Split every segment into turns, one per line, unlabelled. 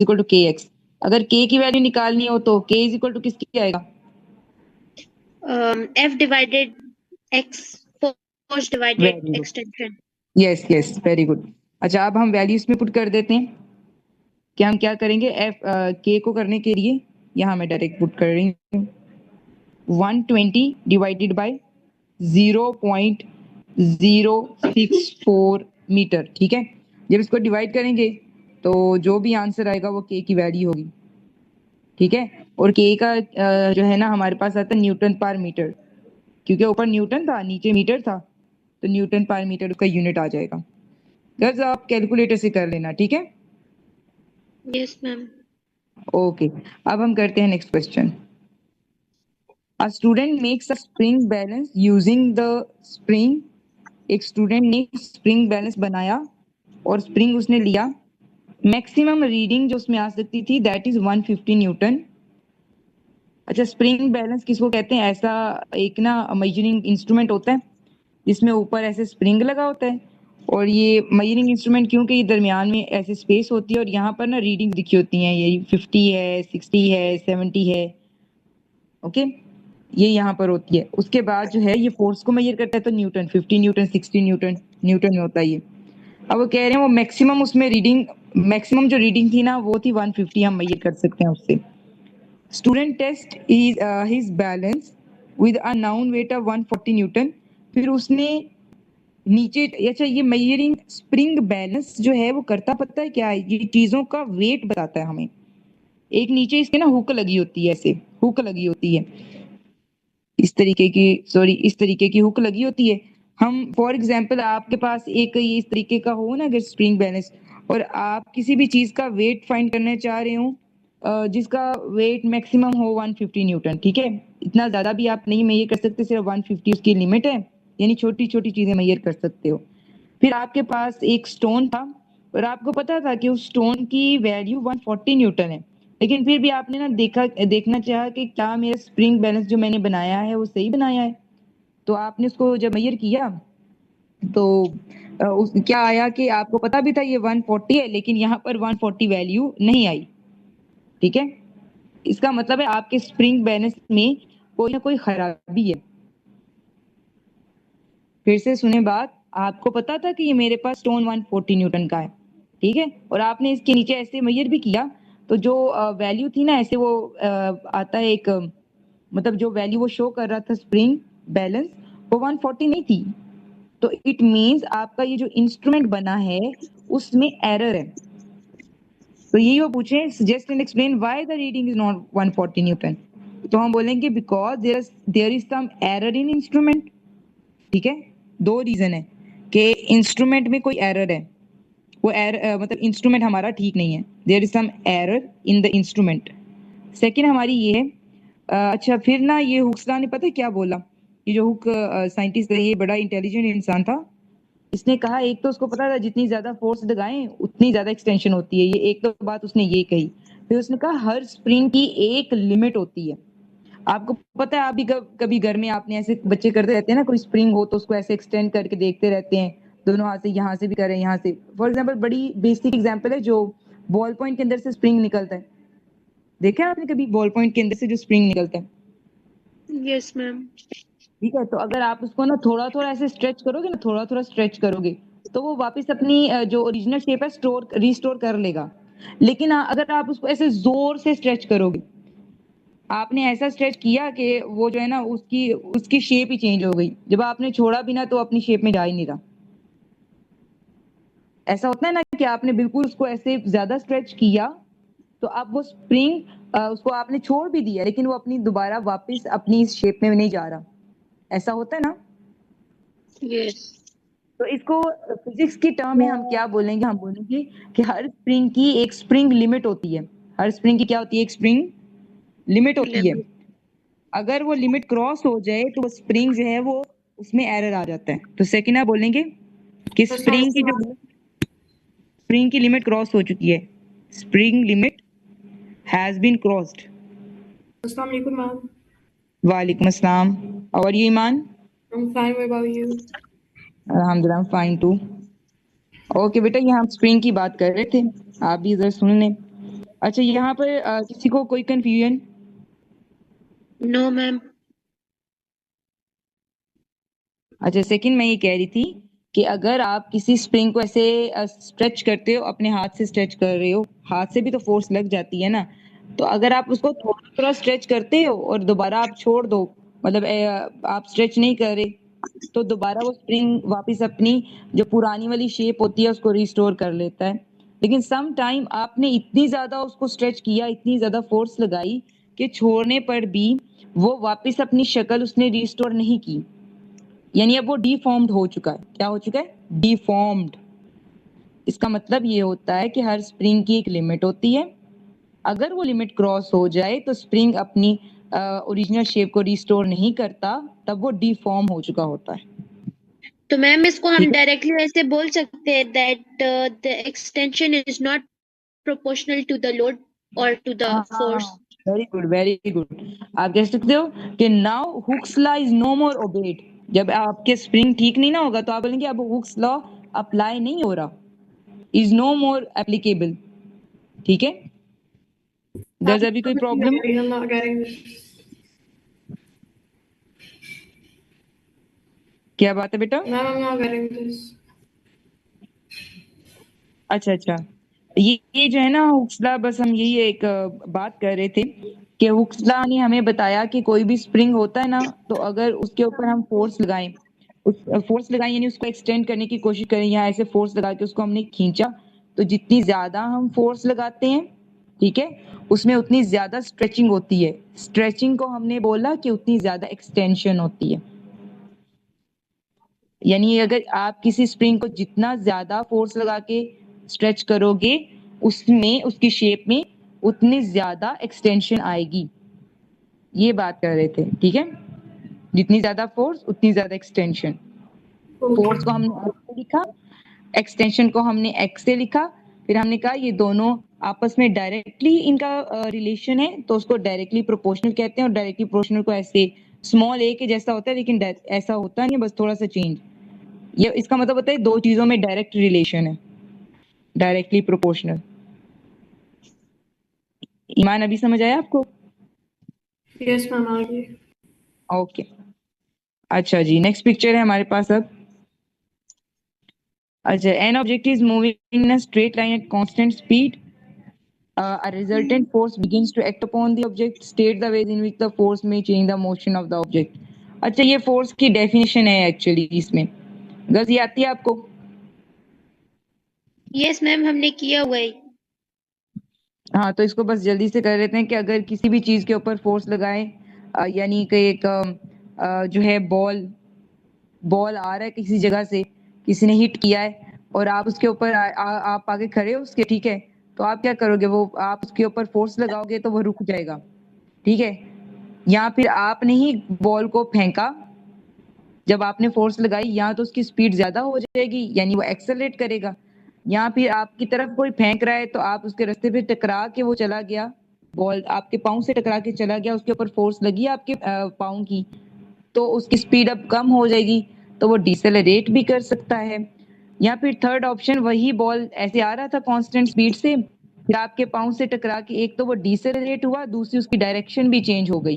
Equal to के x. अगर के की वैल्यू निकालनी हो तो के इज इक्वल टू किसकी आएगा?
F divided x, force divided extension.
Yes yes, very good. अच्छा, अब हम वैल्यूज में पुट कर देते हैं कि हम क्या करेंगे। एफ के को करने के लिए यहाँ मैं डायरेक्ट पुट कर रही हूँ 120 डिवाइडेड बाय 0.064 मीटर। ठीक है, जब इसको डिवाइड करेंगे तो जो भी आंसर आएगा वो के की वैल्यू होगी। ठीक है, और के का जो है ना हमारे पास आता है न्यूटन पर मीटर, क्योंकि ऊपर न्यूटन था नीचे मीटर था, तो न्यूटन पर मीटर उसका यूनिट आ जाएगा। गर्ल्स आप कैलकुलेटर से कर लेना, ठीक है?
Yes ma'am.
ओके, अब हम करते हैं next question. A student makes a spring balance using the spring। एक स्टूडेंट ने स्प्रिंग बैलेंस बनाया और स्प्रिंग उसने लिया। मैक्सिमम रीडिंग जो उसमें आ सकती थी दैट इज 150 न्यूटन। अच्छा, स्प्रिंग बैलेंस किसको कहते हैं? ऐसा एक ना मेजरिंग इंस्ट्रूमेंट होता है जिसमें ऊपर ऐसे स्प्रिंग लगा होता है, और ये मेजरिंग इंस्ट्रूमेंट क्योंकि दरमियान में ऐसे स्पेस होती है और यहाँ पर ना रीडिंग लिखी होती हैं, ये 50 है, 60 है, 70 है। ओके, ये यहाँ पर होती है। उसके बाद जो है ये फोर्स को मेजर करता है, तो न्यूटन 50 न्यूटन 60 न्यूटन न्यूटन में होता है ये। अब वो कह रहे हैं वो मैक्सिमम उसमें रीडिंग, मैक्सिमम जो रीडिंग थी ना वो थी 150, हम मेजर कर सकते हैं उससे। Student test is his balance with a known weight of 140 newton. फिर उसने नीचे, अच्छा ये मेजरिंग स्प्रिंग बैलेंस जो है वो करता पता है क्या है? ये चीजों का वेट बताता है हमें। एक नीचे इसके ना हुक लगी होती है, ऐसे हुक लगी होती है इस तरीके की, सॉरी इस तरीके की हुक लगी होती है। हम फॉर एग्जांपल आपके पास एक ये इस तरीके का हो ना अगर स्प्रिंग बैलेंस, और आप किसी भी चीज का वेट फाइंड करना चाह रहे हो जिसका वेट मैक्सिमम हो 150 न्यूटन, ठीक है, इतना ज्यादा भी आप नहीं मेजर कर सकते, सिर्फ 150 उसकी लिमिट है, यानी छोटी छोटी चीजें मेजर कर सकते हो। फिर आपके पास एक स्टोन था और आपको पता था कि उस स्टोन की वैल्यू 140 न्यूटन है, लेकिन फिर भी आपने ना देखना चाहा कि क्या मेरा स्प्रिंग बैलेंस जो मैंने बनाया है वो सही बनाया है। तो आपने उसको जब मेजर किया तो क्या आया कि आपको पता भी था ये 140 है, लेकिन यहाँ पर 140 वैल्यू नहीं आई। ठीक है, इसका मतलब है आपके स्प्रिंग बैलेंस में कोई ना कोई खराबी है। फिर से सुने बात, आपको पता था कि ये मेरे पास स्टोन 140 न्यूटन का है, ठीक है, और आपने इसके नीचे ऐसे मेजर भी किया, तो जो वैल्यू थी ना ऐसे वो आता है एक मतलब जो वैल्यू वो शो कर रहा था स्प्रिंग बैलेंस वो 140 नहीं थी। तो इट मींस आपका ये जो इंस्ट्रूमेंट बना है उसमें एरर है। तो यही वो पूछे suggest and explain why the reading is not 140 newton. तो हम बोलेंगे because there is some error in instrument. ठीक है, दो रीजन है कि इंस्ट्रूमेंट में कोई एरर है, वो एरर मतलब इंस्ट्रूमेंट हमारा ठीक नहीं है, there is some error in the instrument. Second हमारी ये है अच्छा फिर ना ये हुक्सला ने पता है क्या बोला? ये जो हुक साइंटिस्ट है ये बड़ा इंटेलिजेंट इंसान था। इसने कहा एक तो उसको पता था जितनी ज्यादा फोर्स लगाएं उतनी ज्यादा एक्सटेंशन होती है, ये एक तो बात उसने ये कही। फिर उसने कहा हर स्प्रिंग की एक लिमिट होती है। आपको पता है आप भी कभी घर में आपने ऐसे बच्चे करते रहते हैं ना, कोई स्प्रिंग हो तो उसको ऐसे एक्सटेंड करके देखते रहते हैं, दोनों हाथ से, यहाँ से भी करें यहाँ से। फॉर एग्जाम्पल बड़ी बेसिक एग्जाम्पल है जो बॉल पॉइंट के अंदर से स्प्रिंग निकलता है, देखा है आपने कभी बॉल पॉइंट के अंदर से जो स्प्रिंग निकलता है?
Yes ma'am.
ठीक है, तो अगर आप उसको ना थोड़ा थोड़ा ऐसे स्ट्रेच करोगे ना, थोड़ा थोड़ा स्ट्रेच करोगे तो वो वापस अपनी जो ओरिजिनल शेप है स्टोर रिस्टोर कर लेगा। लेकिन अगर आप उसको ऐसे जोर से स्ट्रेच करोगे, आपने ऐसा स्ट्रेच किया कि वो जो है ना उसकी उसकी शेप ही चेंज हो गई, जब आपने छोड़ा भी ना तो अपनी शेप में जा ही नहीं रहा। ऐसा होता है ना कि आपने बिल्कुल उसको ऐसे ज्यादा स्ट्रेच किया तो अब वो स्प्रिंग उसको आपने छोड़ भी दिया लेकिन वो अपनी दोबारा वापस अपनी इस शेप में नहीं जा रहा। ऐसा होता है ना?
यस।
तो इसको फिजिक्स की टर्म में हम क्या बोलेंगे? हम बोलेंगे कि हर स्प्रिंग की एक स्प्रिंग लिमिट होती है। हर स्प्रिंग की क्या होती है? एक स्प्रिंग लिमिट होती है। अगर वो लिमिट क्रॉस हो जाए तो वो स्प्रिंग जो है वो उसमें एरर आ जाता है। तो सेकंड आप बोलेंगे कि स्प्रिंग की लिमिट क्रॉस हो चुकी है, spring limit has been crossed.
अस्सलाम वालेकुम मैम।
वालेकुम अस्सलाम। और ये Iman?
I'm fine. What about you?
अल्हम्दुलिल्लाह फाइन टू। ओके बेटा, ये हम स्प्रिंग की बात कर रहे थे, आप भी इधर सुन लें। अच्छा, यहाँ पर किसी को कोई कंफ्यूजन?
No, ma'am.
अच्छा, सेकंड मैं ये कह रही थी कि अगर आप किसी स्प्रिंग को ऐसे स्ट्रेच करते हो, अपने हाथ से स्ट्रेच कर रहे हो, हाथ से भी तो फोर्स लग जाती है ना, तो अगर आप उसको थोड़ा थोड़ा स्ट्रेच करते हो और दोबारा आप छोड़ दो, मतलब आप स्ट्रेच नहीं कर रहे, तो दोबारा वो स्प्रिंग वापस अपनी जो पुरानी वाली शेप होती है उसको रिस्टोर कर लेता है। लेकिन सम टाइम आपने इतनी ज्यादा उसको स्ट्रेच किया, इतनी ज्यादा फोर्स लगाई कि छोड़ने पर भी वो वापस अपनी शक्ल उसने रिस्टोर नहीं की, यानी अब वो डिफॉर्म्ड हो चुका है। क्या हो चुका है? डिफॉर्म्ड। इसका मतलब ये होता है कि हर स्प्रिंग की एक लिमिट होती है, अगर वो लिमिट क्रॉस हो जाए तो स्प्रिंग अपनी ओरिजिनल शेप को रिस्टोर नहीं करता, तब वो डिफॉर्म हो चुका होता है।
तो मैम इसको हम
ठीक है,
डायरेक्टली ऐसे बोल सकते हैं that the extension is not proportional to the load और to the force.
Very good, very good. आप कह सकते हो कि now Hooke's law is no more obeyed. जब आपके स्प्रिंग ठीक नहीं ना होगा तो आप बोलेंगे अब हुक्स लॉ अप्लाई नहीं हो रहा, इज नो मोर एप्लीकेबल। ठीक है, दर्ज अभी कोई problem?
I'm not getting this.
क्या बात है बेटा?
Ma'am, I'm not getting this.
अच्छा अच्छा, ये जो है ना हुक्सला, बस हम यही एक बात कर रहे थे कि हुक्सला ने हमें बताया कि कोई भी स्प्रिंग होता है ना, तो अगर उसके ऊपर हम फोर्स लगाएं, उस फोर्स लगाएं यानी उसको एक्सटेंड करने की कोशिश करें, या ऐसे फोर्स लगा के उसको हमने खींचा, तो जितनी ज्यादा हम फोर्स लगाते हैं, ठीक है, उसमें उतनी ज्यादा स्ट्रेचिंग होती है। स्ट्रेचिंग को हमने बोला कि उतनी ज्यादा एक्सटेंशन होती है। यानी अगर आप किसी स्प्रिंग को जितना ज्यादा फोर्स लगा के स्ट्रेच करोगे, उसमें उसकी शेप में उतनी ज्यादा एक्सटेंशन आएगी। ये बात कर रहे थे, ठीक है, जितनी ज्यादा फोर्स उतनी ज्यादा एक्सटेंशन।
Okay.
फोर्स को हमने F से लिखा, एक्सटेंशन को हमने एक्स से लिखा, फिर हमने कहा ये दोनों आपस में डायरेक्टली इनका रिलेशन है, तो उसको डायरेक्टली प्रोपोर्शनल कहते हैं। और डायरेक्टली प्रोपोर्शनल को ऐसे स्मॉल ए के जैसा होता है, लेकिन ऐसा होता नहीं है, बस थोड़ा सा चेंज। ये इसका मतलब होता है दो चीजों में डायरेक्ट रिलेशन है, डायरेक्टली प्रोपोर्शनल। ईमान, अभी समझ आया आपको?
Yes, ma'am, आगे.
ओके, अच्छा जी, नेक्स्ट पिक्चर है हमारे पास अब। अच्छा, an object is moving in a straight line at constant speed, a resultant force begins to act upon the object, state the ways in which the force may change the motion of the object। अच्छा, ये force की definition है actually इसमें, गज ये आती है आपको?
यस मैम, हमने किया हुआ है।
हाँ, तो इसको बस जल्दी से कर लेते हैं कि अगर किसी भी चीज के ऊपर फोर्स लगाए, यानी कि एक जो है बॉल बॉल आ रहा है किसी जगह से, किसी ने हिट किया है और आप उसके ऊपर आप आगे खड़े हो उसके, ठीक है, तो आप क्या करोगे? वो आप उसके ऊपर फोर्स लगाओगे तो वो रुक जाएगा, ठीक है। या फिर आपने ही बॉल को फेंका, जब आपने फोर्स लगाई, या तो उसकी स्पीड ज्यादा हो जाएगी यानी वो एक्सेलरेट करेगा, या फिर आपकी तरफ कोई फेंक रहा है तो आप उसके रास्ते पे टकरा के वो चला गया, बॉल आपके पाँव से टकरा के चला गया, उसके ऊपर फोर्स लगी आपके पाँव की, तो उसकी स्पीड अब कम हो जाएगी, तो वो डिसेलरेट भी कर सकता है। या फिर थर्ड ऑप्शन, वही बॉल ऐसे आ रहा था कांस्टेंट स्पीड से, फिर आपके पाँव से टकरा के एक तो वो डिसेलरेट हुआ, दूसरी उसकी डायरेक्शन भी चेंज हो गई।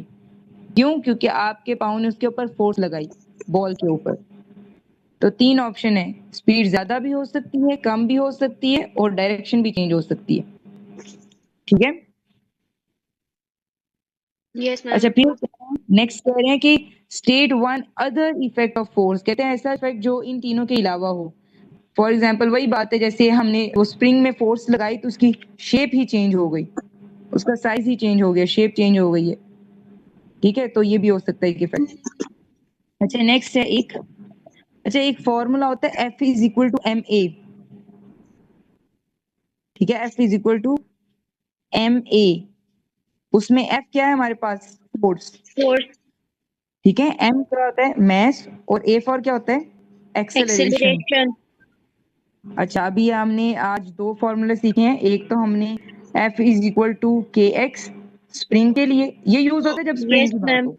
क्यों? क्योंकि आपके पाँव ने उसके ऊपर फोर्स लगाई बॉल के ऊपर। तो तीन ऑप्शन है, स्पीड ज्यादा भी हो सकती है, कम भी हो सकती है, और डायरेक्शन भी चेंज हो सकती है, ठीक है।
Yes ma'am.
अच्छा, फिर नेक्स्ट कह रहे हैं कि state one other effect of force, कहते हैं ऐसा इफेक्ट जो इन तीनों के अलावा हो। फॉर एग्जाम्पल वही बात है, जैसे हमने वो स्प्रिंग में फोर्स लगाई तो उसकी शेप ही चेंज हो गई, उसका साइज ही चेंज हो गया, शेप चेंज हो गई है, ठीक है, तो ये भी हो सकता है एक इफेक्ट। अच्छा, नेक्स्ट है एक, अच्छा एक फॉर्मूला होता है F is equal to M A, ठीक है, F is equal to M A. उसमें F क्या है हमारे पास? फोर्स,
फोर्स,
ठीक है, M क्या होता है? मैस, और A फॉर क्या होता है? एक्सेलरेशन।
एक्सेलरेशन।
अच्छा, अभी हमने आज दो फॉर्मूले सीखे हैं, एक तो हमने F इज इक्वल टू के एक्स स्प्रिंग के लिए, ये यूज होता है जब स्प्रिंग
यस
की बात
मैम।
हो,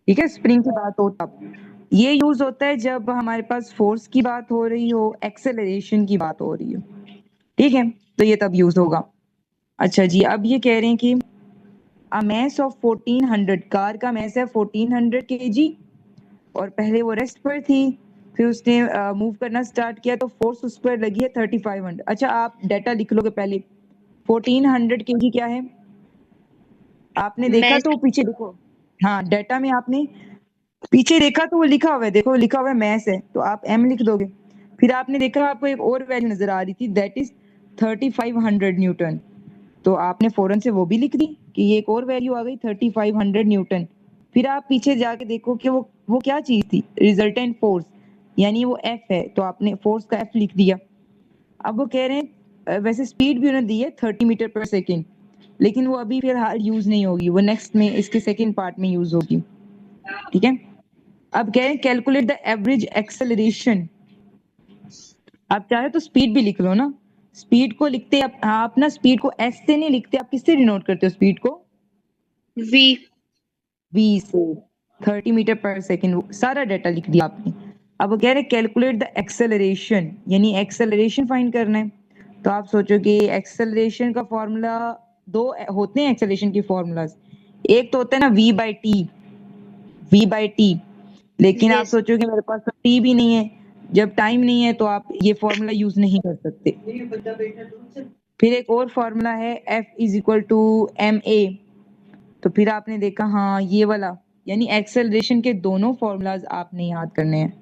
ठीक है, स्प्रिंग की बात हो तब। ये यूज होता है जब हमारे पास फोर्स की बात हो रही हो, एक्सेलरेशन की बात हो रही हो, ठीक है, तो ये तब यूज होगा। अच्छा जी, अब ये कह रहे हैं कि अ मैस ऑफ 1400, कार का मैस है 1400 kg और पहले वो रेस्ट पर थी, फिर उसने मूव करना स्टार्ट किया तो फोर्स उस पर लगी है 3500। अच्छा, आप डाटा लिख लोगे पहले। 1400 kg क्या है? आपने देखा
Mass
तो पीछे देखो। हाँ, डाटा में आपने पीछे देखा तो वो लिखा हुआ है, देखो लिखा हुआ है मैस है, तो आप एम लिख दोगे। फिर आपने देखा आपको एक और वैल्यू नजर आ रही थी, दैट इज 3500 न्यूटन। तो आपने फौरन से वो भी लिख दी कि ये एक और वैल्यू आ गई 3500 न्यूटन। फिर आप पीछे जाके देखो कि वो क्या चीज थी, रिजल्टेंट फोर्स, यानी वो एफ है, तो आपने फोर्स का एफ लिख दिया। अब वो कह रहे हैं वैसे स्पीड भी उन्होंने दी है 30 मीटर पर सेकेंड, लेकिन वो अभी फिलहाल यूज नहीं होगी, वो नेक्स्ट में इसके सेकेंड पार्ट में यूज होगी। ठीक है, अब कह रहे हैं कैलकुलेट द एवरेज एक्सेलरेशन। आप चाहे तो स्पीड भी लिख लो ना, स्पीड को लिखते आप ना स्पीड को एस से नहीं लिखते, आप किससे डिनोट करते हो स्पीड को?
V.
वी से। 30 मीटर पर सेकेंड, सारा डाटा लिख दिया आपने। अब वो कह रहे कैलकुलेट द एक्सेलरेशन, यानी एक्सेलरेशन फाइंड करना है। तो आप सोचोगे एक्सेलरेशन का फॉर्मूला, दो होते हैं एक्सेलरेशन के फॉर्मूलाज, एक तो होता है ना v/t, लेकिन आप
Yes.
सोचोगे मेरे पास तो टी भी नहीं है। जब टाइम नहीं है तो आप ये फॉर्मूला यूज नहीं कर सकते। फिर एक और फॉर्मूला है F=ma। तो फिर आपने देखा हाँ ये वाला, यानी एक्सेलरेशन के दोनों फॉर्मूलाज आपने याद करने हैं।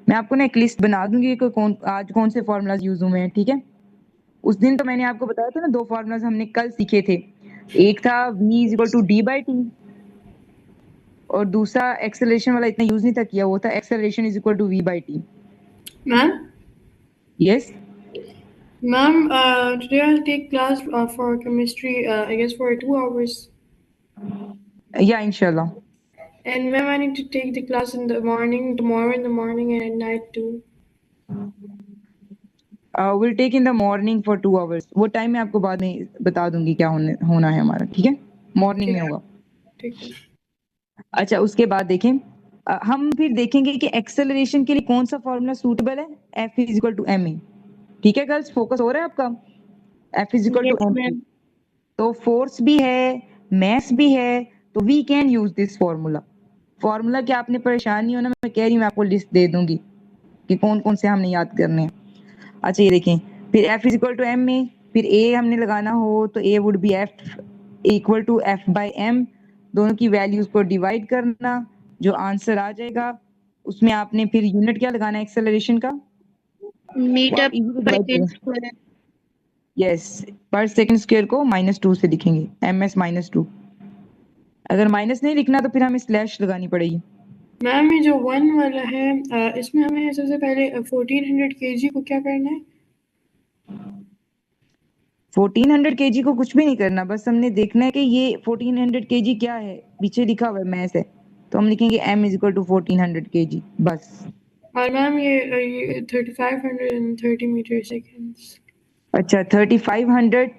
मैं आपको ना एक लिस्ट बना दूंगी कि आज कौन से फॉर्मूलाज यूज हुए हैं, ठीक है? उस दिन तो मैंने आपको बताया था ना, दो फॉर्मूलाज हमने कल सीखे थे। एक था v=d/t और दूसरा एक्सेलरेशन वाला इतना यूज नहीं था किया, वो था acceleration=v/t।
Ma'am?
Yes.
Ma'am, today I'll take class for chemistry, I guess for 2 hours.
या इंशाल्लाह।
And ma'am, I need to take the class in the morning, tomorrow in the morning and at night too.
Will take in the morning for 2 hours। वो time मैं आपको बाद में बता दूंगी क्या होना है हमारा, ठीक है? मॉर्निंग में
ठीक
होगा।
ठीक है।
अच्छा, उसके बाद देखें हम फिर देखेंगे कि एक्सेलरेशन के लिए कौन सा फॉर्मूला सूटेबल है। F=ma। ठीक है गर्ल्स, फोकस हो रहा है आपका? F=ma।
Yes, ma'am.
तो फोर्स भी है, मैस भी है, तो we can use this formula. Formula क्या आपने परेशान नहीं होना, मैं कह रही हूँ मैं आपको लिस्ट दे दूंगी कि कौन कौन से हमने याद करने हैं। अच्छा ये देखें, फिर F=ma, फिर a हमने लगाना हो तो a वुड बी F=f/m। दोनों की वैल्यूज को डिवाइड करना, जो आंसर आ जाएगा उसमें आपने फिर यूनिट क्या लगाना है एक्सेलरेशन का, वो
Meter
आप इजीली
per
डिवाइड
second
करें।
square.
यस, पर सेकंड स्क्वायर को -2 से लिखेंगे, ms-2। अगर माइनस नहीं लिखना तो फिर हमें स्लैश लगानी पड़ेगी।
मैम ये जो 1 वाला है, इसमें हमें सबसे पहले 1400 kg को क्या करना है?
1400 kg को कुछ भी नहीं करना, बस हमने देखना है कि ये 1400 kg क्या है, पीछे लिखा हुआ है मैस है, तो हम लिखेंगे m=1400 kg बस।
और मैम ये 3530 मीटर सेकेंड्स।
अच्छा 3500,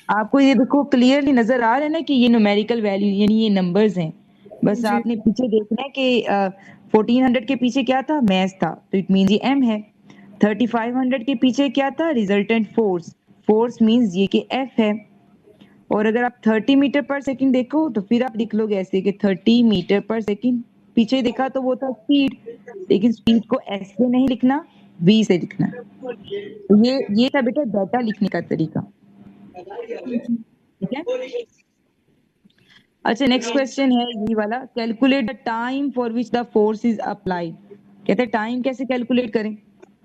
आपको ये देखो क्लियरली नजर आ रहा है ना कि ये न्यूमेरिकल वैल्यू यानी ये नंबर्स हैं। बस
जी।
आपने पीछे देखना है कि 1400 के पीछे क्या था, मैस था, तो इट मींस ये m है। 3500 के पीछे क्या था, रिजल्टेंट फोर्स, फोर्स मींस ये कि f है। और अगर आप 30 मीटर पर सेकंड देखो तो फिर आप लिख लोगे ऐसे कि 30 मीटर पर सेकंड। पीछे देखा तो वो था स्पीड, लेकिन स्पीड को s से नहीं लिखना, v से लिखना है। तो ये था बेटा डाटा लिखने का तरीका, ठीक है? अच्छा नेक्स्ट क्वेश्चन है ये वाला, calculate the time for which the force is applied. कहते हैं टाइम कैसे कैलकुलेट करें।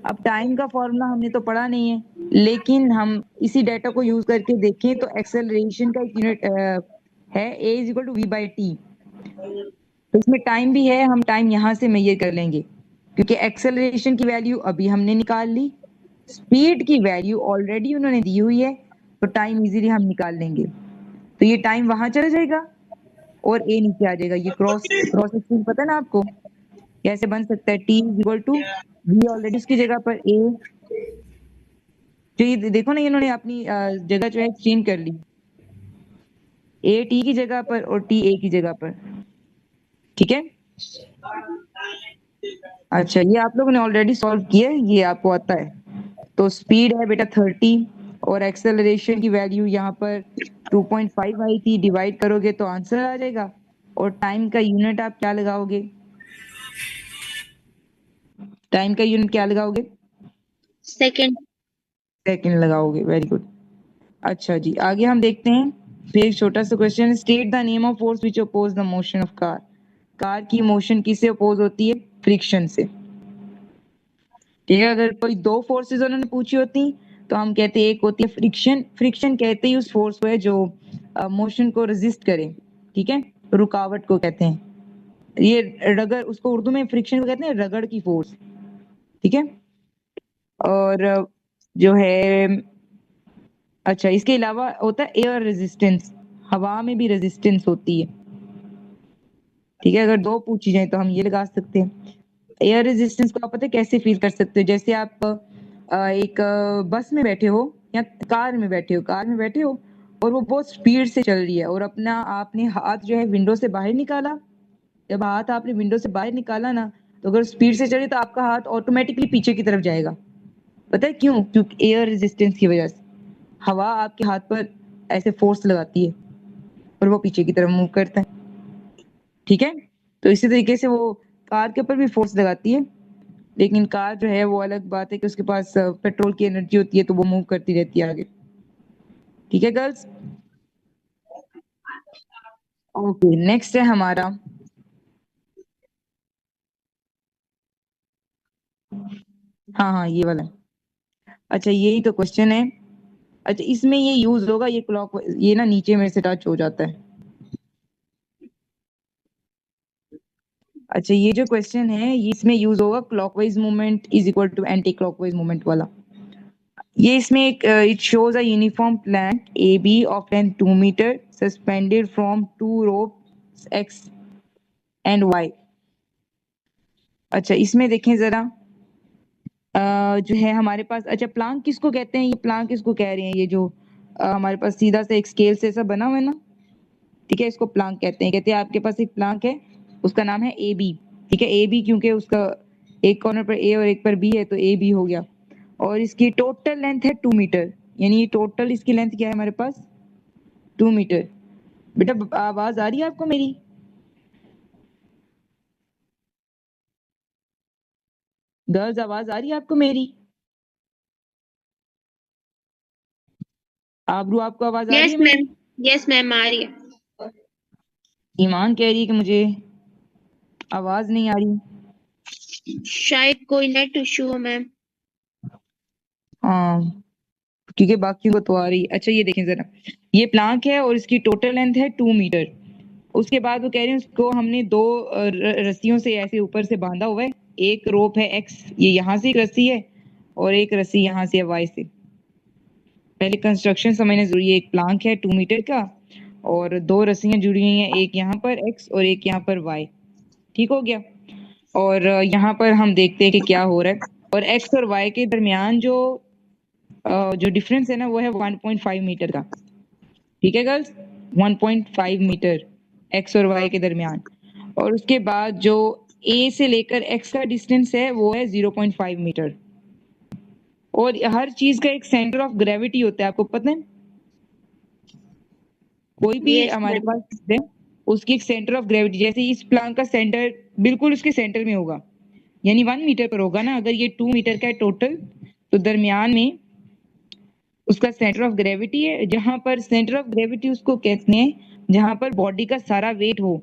अब टाइम का फॉर्मूला हमने तो पढ़ा नहीं है, लेकिन हम इसी डाटा को यूज करके देखें तो एक्सेलरेशन का एक यूनिट है a=v/t। तो इसमें टाइम भी है, हम टाइम यहाँ से मेजर कर लेंगे, क्योंकि एक्सेलरेशन की वैल्यू अभी हमने निकाल ली, स्पीड की वैल्यू ऑलरेडी उन्होंने दी हुई है, तो टाइम इजीली हम निकाल लेंगे। तो ये टाइम वहां चला जाएगा और ए नीचे आ जाएगा। ये क्रॉस पता है ना आपको कैसे बन सकता है, t=v, ऑलरेडी उसकी जगह पर ए। जो ये देखो ना, इन्होंने अपनी जगह जो है चेंज कर ली, ए टी की जगह पर और टी ए की जगह पर, ठीक है? अच्छा ये आप लोगों ने ऑलरेडी सॉल्व किया है, ये आपको आता है। तो स्पीड है बेटा 30, और एक्सेलरेशन की वैल्यू यहाँ पर 2.5 आई थी, डिवाइड करोगे तो आंसर आ जाएगा। और टाइम का यूनिट आप क्या लगाओगे? टाइम का यूनिट क्या लगाओगे?
सेकंड।
सेकंड लगाओगे। Very good. अच्छा जी, आगे हम देखते हैं। फिर एक छोटा सा question, state the name of force which oppose the motion of car. Car की मोशन किससे अपोज होती है? फ्रिक्शन से। ठीक है, अगर कोई दो फोर्सेस उन्होंने पूछी होती तो हम कहते हैं एक होती है फ्रिक्शन। फ्रिक्शन कहते ही उस फोर्स को है जो मोशन को रेजिस्ट करे। ठीक है, रुकावट को कहते हैं। ये रगड़, उसको उर्दू में फ्रिक्शन को कहते हैं रगड़ की फोर्स। ठीक है, और जो है अच्छा, इसके अलावा होता है एयर रेजिस्टेंस, हवा में भी रेजिस्टेंस होती है। ठीक है, अगर दो पूछी जाए तो हम ये लगा सकते हैं। एयर रेजिस्टेंस को आप पता है कैसे फील कर सकते हो? जैसे आप एक बस में बैठे हो या कार में बैठे हो, और वो बहुत स्पीड से चल रही है, और अपना आपने हाथ जो है विंडो से बाहर निकाला। जब हाथ आपने विंडो से बाहर निकाला ना, तो अगर स्पीड से चले तो आपका हाथ ऑटोमेटिकली पीछे की तरफ जाएगा। पता है क्यों? क्योंकि एयर रेजिस्टेंस की वजह से हवा आपके हाथ पर ऐसे फोर्स लगाती है और वो पीछे की तरफ मूव करता है। ठीक है, तो इसी तरीके से वो कार के ऊपर भी फोर्स लगाती है, लेकिन कार जो है वो अलग बात है कि उसके पास पेट्रोल की एनर्जी होती है, तो वो मूव करती रहती है आगे। ठीक है गर्ल्स, ओके। नेक्स्ट है हमारा, हाँ हाँ ये वाला। अच्छा, यही तो क्वेश्चन है। अच्छा, इसमें ये यूज होगा, ये क्लॉक, ये ना नीचे में से टच हो जाता है। अच्छा, ये जो क्वेश्चन है ये इसमें यूज होगा clockwise movement is equal to anticlockwise movement वाला। ये इसमें एक it shows a uniform plank A B of length 2 metre suspended from 2 ropes X and Y. अच्छा, इसमें देखें जरा, जो है हमारे पास, अच्छा प्लांक किसको कहते हैं? ये प्लांक किसको कह रहे हैं? ये जो हमारे पास सीधा से एक स्केल से ऐसा बना हुआ है ना, ठीक है, इसको प्लांक कहते हैं। कहते हैं आपके पास एक प्लांक है, उसका नाम है ए बी। ठीक है, ए बी क्योंकि उसका एक कॉर्नर पर ए और एक पर बी है, तो ए बी हो गया। और इसकी टोटल लेंथ है 2 मीटर, यानी टोटल इसकी लेंथ क्या है हमारे पास? 2 मीटर। बेटा आवाज आ रही है आपको मेरी? गर्ल्स, आवाज आ रही है आपको मेरी? आबरू, आपको आवाज आ रही
यस
है मेरी?
मैम, यस मैम आ रही है।
ईमान कह रही है कि मुझे आवाज नहीं आ रही।
शायद कोई नेट इशू हो मैम।
हाँ, क्योंकि बाकियों को तो आ रही है। अच्छा, ये देखें जरा, ये प्लांक है और इसकी टोटल लेंथ है 2 मीटर। उसके बाद वो कह रहे हैं उसको हमने दो रस्सियों से ऐसे ऊपर से बांधा हुआ है। एक रोप है एक्स, ये यहाँ से एक रस्सी है, और एक रस्सी यहाँ से है वाई से। पहले कंस्ट्रक्शन समझना जरूरी है। एक प्लांक है 2 मीटर का, और दो रस्सियां जुड़ी हुई हैं, एक यहाँ पर एक्स और एक यहाँ पर वाई। ठीक हो गया। और यहाँ पर हम देखते हैं कि क्या हो रहा है। और एक्स और वाई के दरमियान जो डिफरेंस है ना, वो है 1.5 मीटर का। ठीक है गर्ल्स, 1.5 मीटर एक्स और वाई के दरमियान। और उसके बाद जो ए से लेकर एक्स का डिस्टेंस है वो है 0.5 मीटर। और हर चीज का एक सेंटर ऑफ ग्रेविटी होता है, आपको पता है? कोई भी
यस
हमारे
मैम।
पास चीज़ है, उसकी एक सेंटर ऑफ ग्रेविटी, जैसे इस प्लांक का सेंटर बिल्कुल उसके सेंटर में होगा, यानी 1 मीटर पर होगा ना। अगर ये 2 मीटर का है टोटल, तो दरमियान में उसका सेंटर ऑफ ग्रेविटी है। जहां पर सेंटर ऑफ ग्रेविटी उसको कहते हैं जहां पर बॉडी का सारा वेट हो,